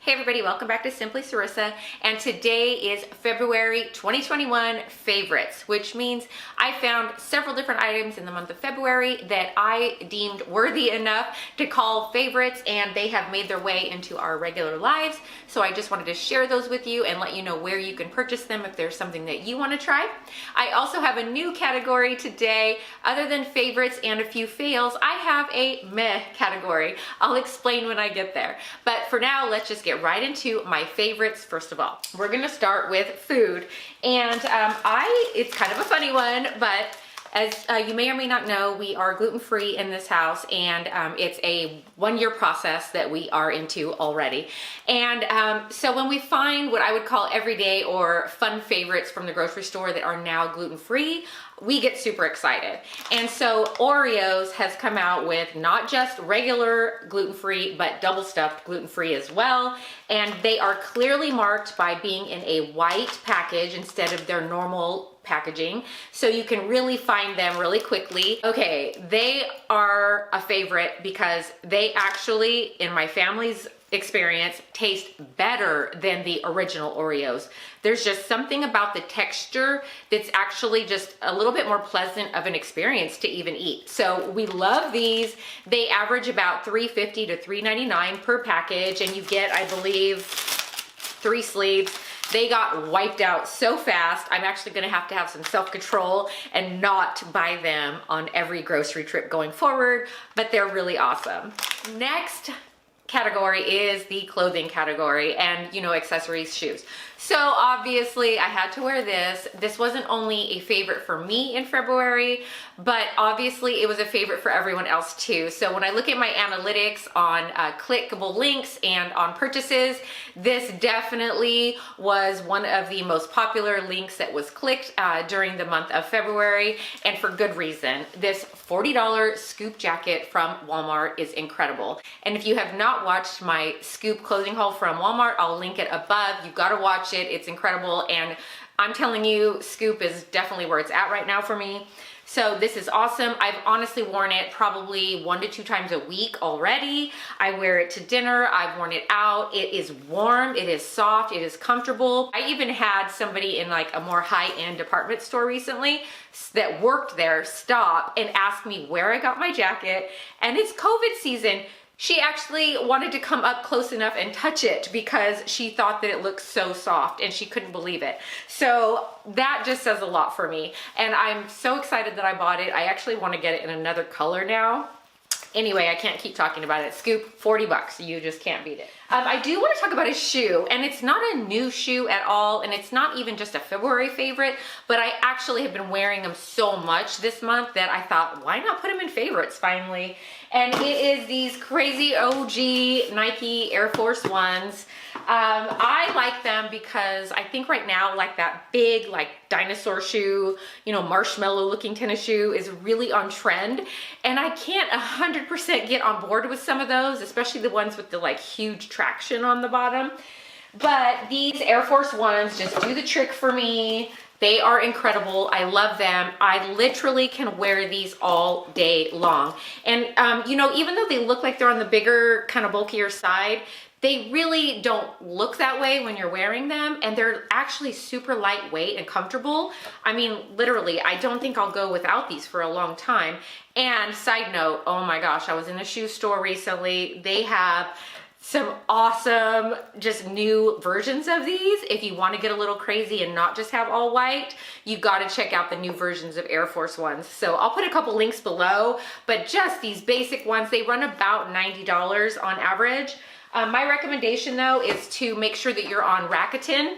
Hey everybody, welcome back to Simply Cerisa, and today is February 2021 favorites, which means I found several different items in the month of February that I deemed worthy enough to call favorites, and they have made their way into our regular lives. So I just wanted to share those with you and let you know where you can purchase them if there's something that you want to try. I also have a new category today. Other than favorites and a few fails, I have a meh category. I'll explain when I get there. But for now, let's just get right into my favorites. First of all, we're gonna start with food, and it's kind of a funny one, but as you may or may not know, we are gluten-free in this house, and it's a one-year process that we are into already. And so when we find what I would call everyday or fun favorites from the grocery store that are now gluten-free, we get super excited. And so Oreos has come out with not just regular gluten-free, but double stuffed gluten-free as well. And they are clearly marked by being in a white package instead of their normal packaging, so you can really find them really quickly. Okay, they are a favorite because they actually, in my family's experience, taste better than the original Oreos. There's just something about the texture that's actually just a little bit more pleasant of an experience to even eat. So we love these. They average about $3.50 to $3.99 per package, and you get, I believe, 3 sleeves. They got wiped out so fast. I'm actually gonna have to have some self-control and not buy them on every grocery trip going forward, but they're really awesome. Next category is the clothing category, and accessories, shoes. So obviously I had to wear this. This wasn't only a favorite for me in February, but obviously it was a favorite for everyone else too. So when I look at my analytics on clickable links and on purchases, this definitely was one of the most popular links that was clicked during the month of February, and for good reason. This $40 scoop jacket from Walmart is incredible. And if you have not watched my scoop clothing haul from Walmart, I'll link it above. You've got to watch it. It's incredible, and I'm telling you, scoop is definitely where it's at right now for me. So this is awesome. I've honestly worn it probably 1 to 2 times a week already. I wear it to dinner. I've worn it out. It is warm. It is soft. It is comfortable. I even had somebody in like a more high-end department store recently that worked there stop and ask me where I got my jacket. And it's COVID season. She actually wanted to come up close enough and touch it because she thought that it looked so soft and she couldn't believe it. So that just says a lot for me. And I'm so excited that I bought it. I actually want to get it in another color now. Anyway, I can't keep talking about it. Scoop, $40. You just can't beat it. I do want to talk about a shoe, and it's not a new shoe at all, and it's not even just a February favorite, but I actually have been wearing them so much this month that I thought, why not put them in favorites finally? And it is these crazy OG Nike Airforce ones. I like them because I think right now, like that big, like dinosaur shoe, marshmallow looking tennis shoe is really on trend. And I can't 100% get on board with some of those, especially the ones with the like huge traction on the bottom. But these Air Force Ones just do the trick for me. They are incredible. I love them. I literally can wear these all day long. And, even though they look like they're on the bigger, kind of bulkier side, they really don't look that way when you're wearing them, and they're actually super lightweight and comfortable. I mean, literally, I don't think I'll go without these for a long time. And side note, oh my gosh, I was in a shoe store recently. They have some awesome, just new versions of these. If you want to get a little crazy and not just have all white, you got to check out the new versions of Air Force Ones. So I'll put a couple links below, but just these basic ones, they run about $90 on average. My recommendation though is to make sure that you're on Rakuten.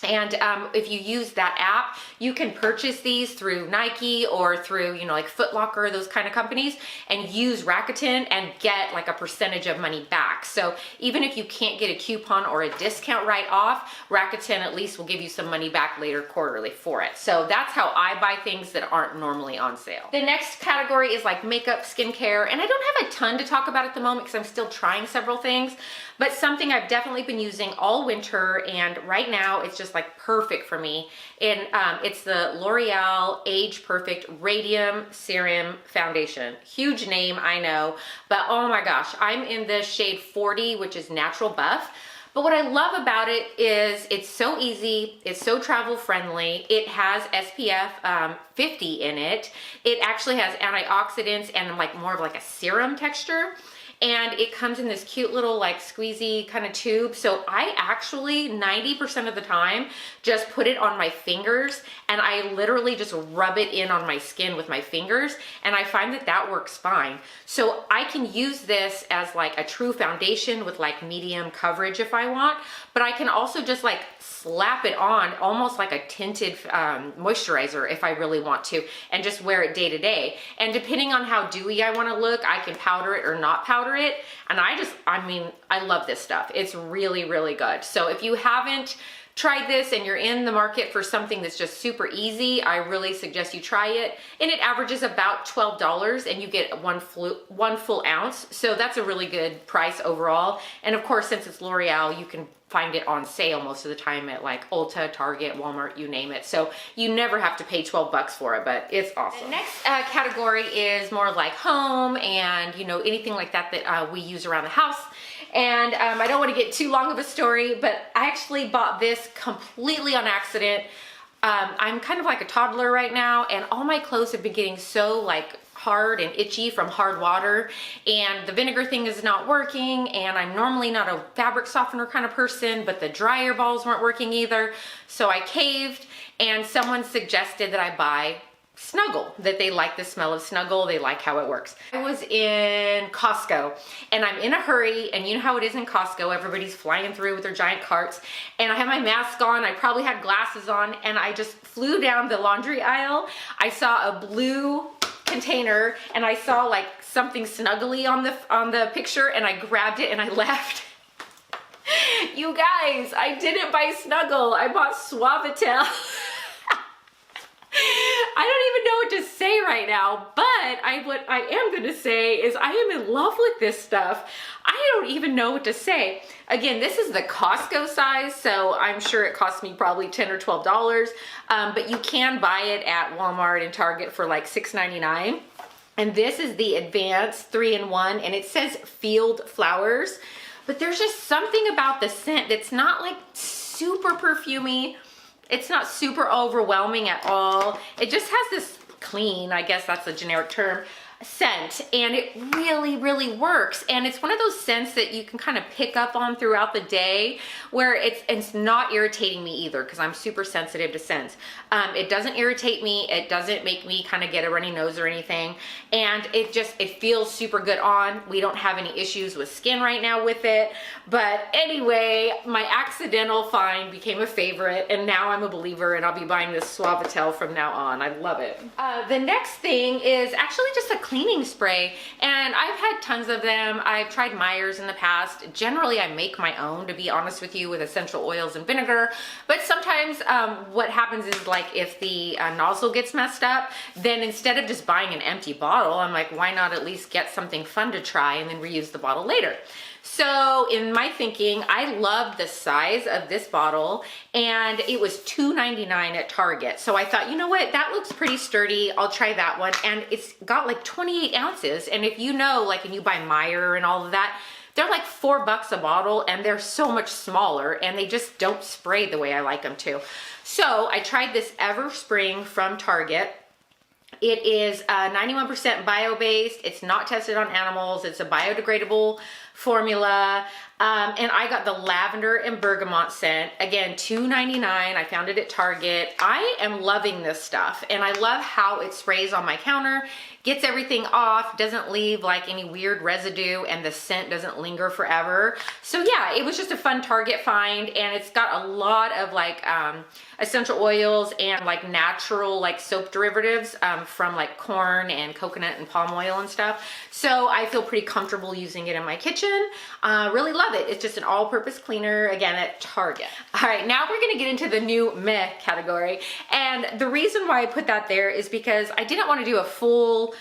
And if you use that app, you can purchase these through Nike or through, like Foot Locker, those kind of companies, and use Rakuten and get like a percentage of money back. So even if you can't get a coupon or a discount right off, Rakuten at least will give you some money back later quarterly for it. So that's how I buy things that aren't normally on sale. The next category is like makeup, skincare, and I don't have a ton to talk about at the moment because I'm still trying several things, but something I've definitely been using all winter, and right now it's just like perfect for me. And it's the Loreal Age Perfect Radium Serum Foundation. Huge name, I know, but oh my gosh, I'm in the shade 40, which is Natural Buff. But what I love about it is it's so easy, it's so travel friendly. It has SPF 50 in it. It actually has antioxidants and like more of like a serum texture. And it comes in this cute little like squeezy kind of tube. So I actually 90% of the time just put it on my fingers, and I literally just rub it in on my skin with my fingers, and I find that that works fine. So I can use this as like a true foundation with like medium coverage if I want, but I can also just like slap it on almost like a tinted moisturizer if I really want to, and just wear it day to day. And depending on how dewy I want to look, I can powder it or not powder it. And I mean, I love this stuff. It's really, really good. So if you haven't tried this and you're in the market for something that's just super easy, I really suggest you try it. And it averages about $12, and you get one full ounce. So that's a really good price overall. And of course, since it's L'Oreal, you can find it on sale most of the time at like Ulta, Target, Walmart, you name it. So you never have to pay 12 bucks for it, but it's awesome. The next category is more like home and, you know, anything like that that we use around the house. And I don't want to get too long of a story, but I actually bought this completely on accident. I'm kind of like a toddler right now, and all my clothes have been getting so like hard and itchy from hard water, and the vinegar thing is not working, and I'm normally not a fabric softener kind of person, but the dryer balls weren't working either. So I caved, and someone suggested that I buy Snuggle, that they like the smell of Snuggle, they like how it works. I was in Costco, and I'm in a hurry, and you know how it is in Costco, everybody's flying through with their giant carts, and I had my mask on, I probably had glasses on, and I just flew down the laundry aisle. I saw a blue container, and I saw like something snuggly on the picture, and I grabbed it and I left. You guys, I didn't buy Snuggle, I bought Suavitel. I don't even know what to say right now, but what I am going to say is I am in love with this stuff. I don't even know what to say. Again, this is the Costco size, so I'm sure it cost me probably $10 or $12, but you can buy it at Walmart and Target for like $6.99. And this is the Advanced 3-in-1, and it says Field Flowers, but there's just something about the scent that's not like super perfumey. It's not super overwhelming at all. It just has this clean, I guess that's the generic term, scent, and it really, really works. And it's one of those scents that you can kind of pick up on throughout the day, where it's not irritating me either, because I'm super sensitive to scents. It doesn't irritate me, it doesn't make me kind of get a runny nose or anything, and it feels super good on. We don't have any issues with skin right now with it. But anyway, my accidental find became a favorite, and now I'm a believer, and I'll be buying this Suavitel from now on. I love it. The next thing is actually just a cleaning spray, and I've had tons of them. I've tried Meyer's in the past. Generally, I make my own, to be honest with you, with essential oils and vinegar, but sometimes what happens is, like, if the nozzle gets messed up, then instead of just buying an empty bottle, I'm like, why not at least get something fun to try and then reuse the bottle later? So in my thinking, I loved the size of this bottle, and it was $2.99 at Target. So I thought, you know what, that looks pretty sturdy. I'll try that one. And it's got like 28 ounces. And if you know, like, and you buy Meyer and all of that, they're like $4 a bottle, and they're so much smaller, and they just don't spray the way I like them to. So I tried this Everspring from Target. It is 91% bio-based. It's not tested on animals. It's a biodegradable formula. And I got the lavender and bergamot scent. Again, $2.99. I found it at Target. I am loving this stuff, and I love how it sprays on my counter, gets everything off, doesn't leave like any weird residue, and the scent doesn't linger forever. So yeah, it was just a fun Target find, and it's got a lot of like essential oils and like natural like soap derivatives from like corn and coconut and palm oil and stuff. So I feel pretty comfortable using it in my kitchen. Really love it. It's just an all-purpose cleaner, again, at Target. All right, now we're gonna get into the new meh category. And the reason why I put that there is because I didn't want to do a full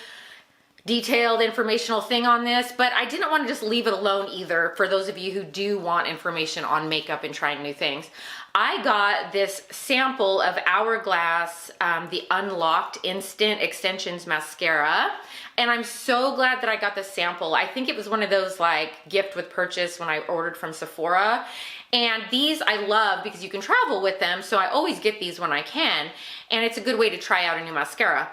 detailed informational thing on this, but I didn't want to just leave it alone either for those of you who do want information on makeup and trying new things. I got this sample of Hourglass, the Unlocked Instant Extensions Mascara, and I'm so glad that I got the sample. I think it was one of those like gift with purchase when I ordered from Sephora. And these I love because you can travel with them, so I always get these when I can, and it's a good way to try out a new mascara.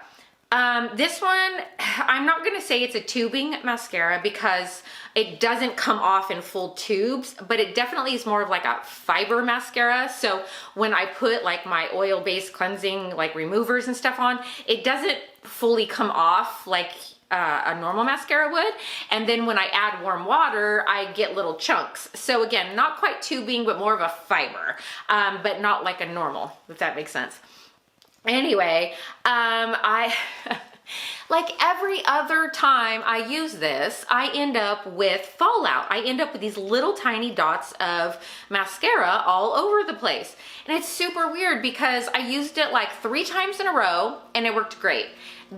This one, I'm not gonna say it's a tubing mascara because it doesn't come off in full tubes, but it definitely is more of like a fiber mascara. So when I put like my oil-based cleansing like removers and stuff on, it doesn't fully come off like a normal mascara would. And then when I add warm water, I get little chunks. So again, not quite tubing, but more of a fiber, but not like a normal, if that makes sense. Anyway, I, like every other time I use this, I end up with fallout. I end up with these little tiny dots of mascara all over the place. And it's super weird because I used it like 3 times in a row and it worked great.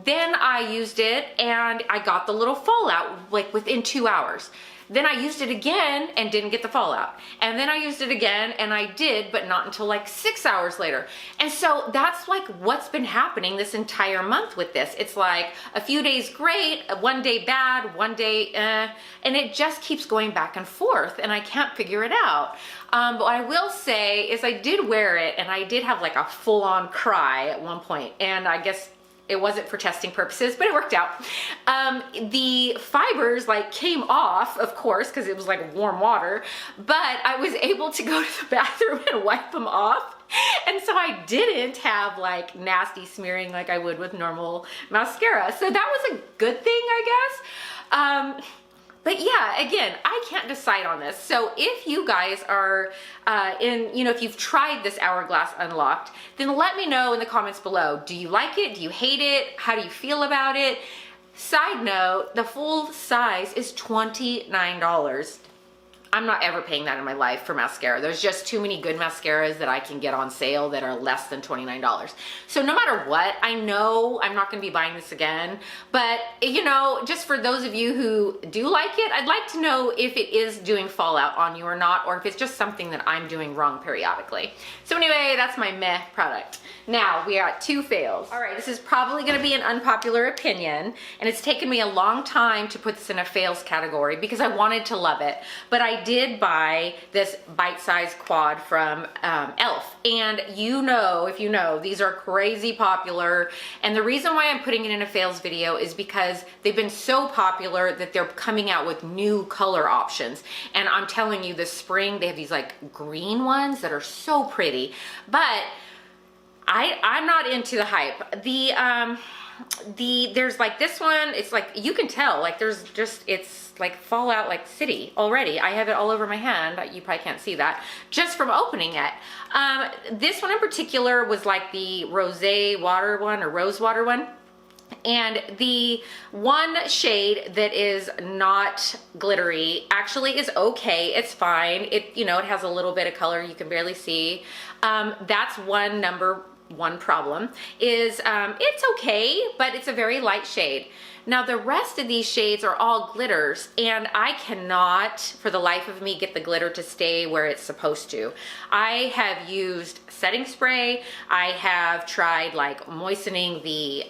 Then I used it and I got the little fallout like within 2 hours. Then I used it again and didn't get the fallout. And then I used it again and I did, but not until like 6 hours later. And so that's like what's been happening this entire month with this. It's like a few days great, one day bad, one day and it just keeps going back and forth and I can't figure it out. But what I will say is I did wear it and I did have like a full-on cry at one point, and I guess it wasn't for testing purposes, but it worked out. The fibers like came off, of course, because it was like warm water, but I was able to go to the bathroom and wipe them off. And so I didn't have like nasty smearing like I would with normal mascara. So that was a good thing, I guess. But yeah, again, I can't decide on this. So if you guys are if you've tried this Hourglass Unlocked, then let me know in the comments below. Do you like it? Do you hate it? How do you feel about it? Side note, the full size is $29. I'm not ever paying that in my life for mascara. There's just too many good mascaras that I can get on sale that are less than $29. So no matter what, I know I'm not gonna be buying this again, but you know, just for those of you who do like it, I'd like to know if it is doing fallout on you or not, or if it's just something that I'm doing wrong periodically. So anyway, that's my meh product. Now we are at 2 fails. All right, this is probably gonna be an unpopular opinion, and it's taken me a long time to put this in a fails category because I wanted to love it, but I did buy this bite-sized quad from e.l.f. And you know, if you know, these are crazy popular. And the reason why I'm putting it in a fails video is because they've been so popular that they're coming out with new color options. And I'm telling you, this spring, they have these like green ones that are so pretty. But I'm not into the hype. There's like this one, it's like, you can tell, like there's just, it's like Fallout like City already. I have it all over my hand. You probably can't see that just from opening it. This one in particular was like the rosé water one or rose water one. And the one shade that is not glittery actually is okay. It's fine. It, you know, it has a little bit of color you can barely see. That's number one problem is it's okay, but it's a very light shade. Now the rest of these shades are all glitters, and I cannot for the life of me get the glitter to stay where it's supposed to. I have used setting spray, I have tried like moistening the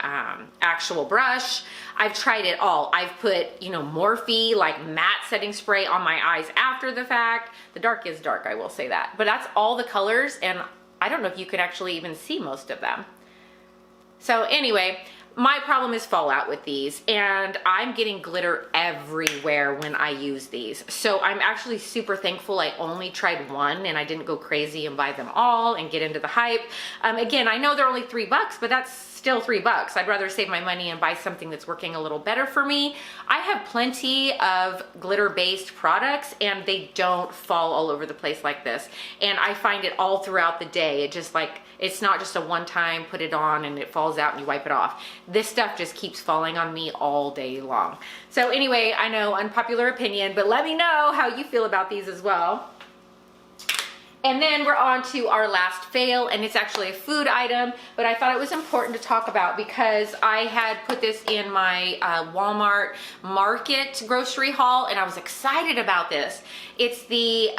actual brush, I've tried it all. I've put, you know, Morphe like matte setting spray on my eyes after the fact. The dark is dark, I will say that, but that's all the colors, and I don't know if you could actually even see most of them. So anyway, my problem is fallout with these, and I'm getting glitter everywhere when I use these. So I'm actually super thankful I only tried one and I didn't go crazy and buy them all and get into the hype. Again, I know they're only $3, but that's still $3. I'd rather save my money and buy something that's working a little better for me. I have plenty of glitter-based products and they don't fall all over the place like this. And I find it all throughout the day. It just like, it's not just a one-time put it on and it falls out and you wipe it off. This stuff just keeps falling on me all day long. So anyway, I know, unpopular opinion, but let me know how you feel about these as well. And then we're on to our last fail, and it's actually a food item, but I thought it was important to talk about because I had put this in my Walmart Market grocery haul, and I was excited about this. It's the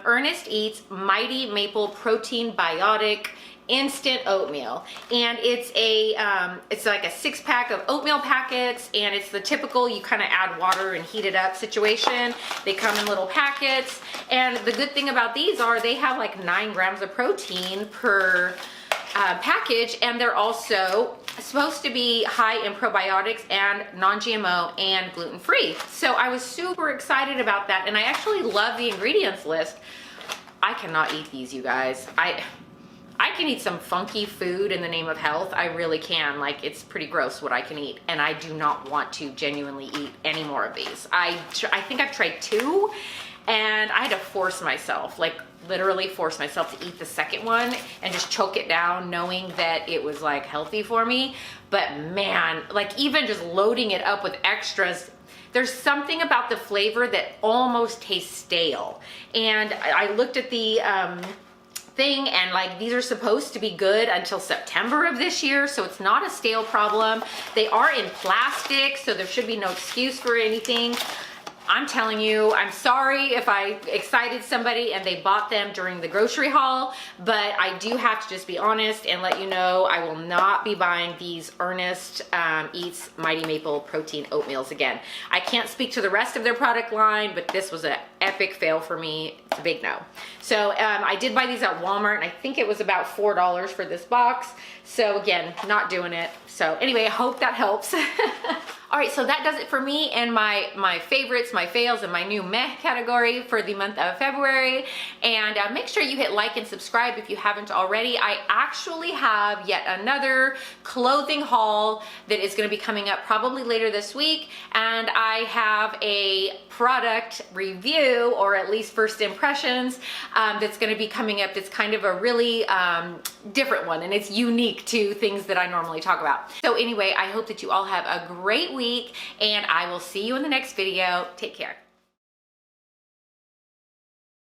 Earnest Eats Mighty Maple Protein Biotic instant oatmeal, and it's like a 6-pack of oatmeal packets, and it's the typical you kind of add water and heat it up situation. They come in little packets, and the good thing about these are they have like 9 grams of protein per package, and they're also supposed to be high in probiotics and non-GMO and gluten-free. So I was super excited about that, and I actually love the ingredients list. I cannot eat these, you guys. I can eat some funky food in the name of health. I really can. Like, it's pretty gross what I can eat, and I do not want to genuinely eat any more of these. I think I've tried 2, and I had to force myself, like literally force myself to eat the second one and just choke it down, knowing that it was like healthy for me. But man, like even just loading it up with extras, there's something about the flavor that almost tastes stale. And I looked at the thing, and like these are supposed to be good until September of this year, so it's not a stale problem. They are in plastic, so there should be no excuse for anything. I'm telling you, I'm sorry if I excited somebody and they bought them during the grocery haul, but I do have to just be honest and let you know I will not be buying these Earnest Eats Mighty Maple Protein Oatmeals again. I can't speak to the rest of their product line, but this was an epic fail for me. It's a big no. So I did buy these at Walmart, and I think it was about $4 for this box. So again, not doing it. So anyway, I hope that helps. All right, so that does it for me and my favorites, my fails, and my new meh category for the month of February. And make sure you hit like and subscribe if you haven't already. I actually have yet another clothing haul that is gonna be coming up probably later this week. And I have a product review, or at least first impressions, that's gonna be coming up that's kind of a really different one, and it's unique to things that I normally talk about. So anyway, I hope that you all have a great week, and I will see you in the next video. Take care.